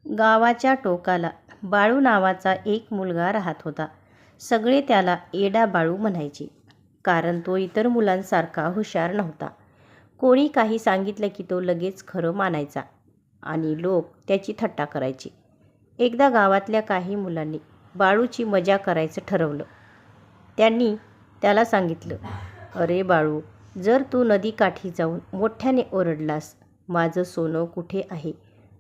गावाच्या टोकाला बाळू नावाचा एक मुलगा राहत होता. सगळे त्याला एडा बाळू म्हणायचे, कारण तो इतर मुलांसारखा हुशार नव्हता. कोणी काही सांगितलं की तो लगेच खरं मानायचा आणि लोक त्याची थट्टा करायचे. एकदा गावातल्या काही मुलांनी बाळूची मजा करायचं ठरवलं. त्यांनी त्याला सांगितलं, "अरे बाळू, जर तू नदीकाठी जाऊन मोठ्याने ओरडलास, 'माझं सोनं कुठे आहे?'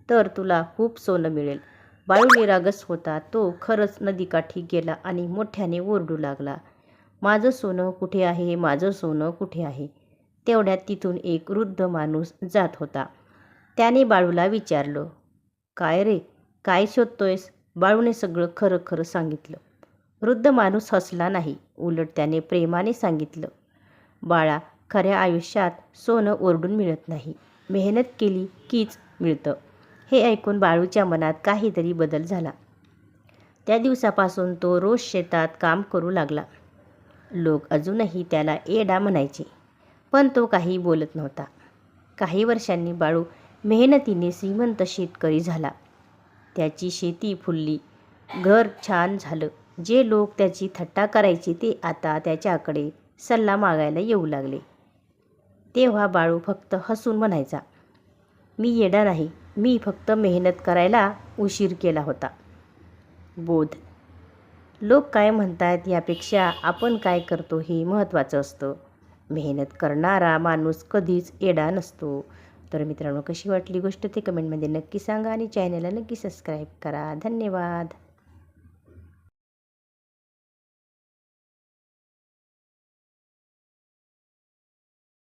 तर तुला खूप सोनं मिळेल." बाळू निरागस होता. तो खरंच नदीकाठी गेला आणि मोठ्याने ओरडू लागला, "माझं सोनं कुठे आहे? माझं सोनं कुठे आहे?" तेवढ्यात तिथून एक वृद्ध माणूस जात होता. त्याने बाळूला विचारलं, "काय रे, काय शोधतोयस?" बाळूने सगळं खरं खरं सांगितलं. वृद्ध माणूस हसला नाही. उलट त्याने प्रेमाने सांगितलं, "बाळा, खऱ्या आयुष्यात सोनं ओरडून मिळत नाही, मेहनत केली कीच मिळतं." हे ऐकून बाळूच्या मनात काहीतरी बदल झाला. त्या दिवसापासून तो रोज शेतात काम करू लागला. लोक अजूनही त्याला एडा म्हणायचे, पण तो काही बोलत नव्हता. काही वर्षांनी बाळू मेहनतीने श्रीमंत शेतकरी झाला. त्याची शेती फुलली, घर छान झालं. जे लोक त्याची थट्टा करायचे ते आता त्याच्याकडे सल्ला मागायला येऊ लागले. तेव्हा बाळू फक्त हसून म्हणायचा, "मी येडा नाही, मी फक्त मेहनत करायला उशीर केला होता." बोध: लोक काय म्हणतात यापेक्षा आपण काय करतो हे महत्त्वाचं असतं. मेहनत करणारा माणूस कधीच येडा नसतो. तर मित्रांनो, कशी वाटली गोष्ट ते कमेंटमध्ये नक्की सांगा आणि चॅनलला नक्की सबस्क्राईब करा. धन्यवाद.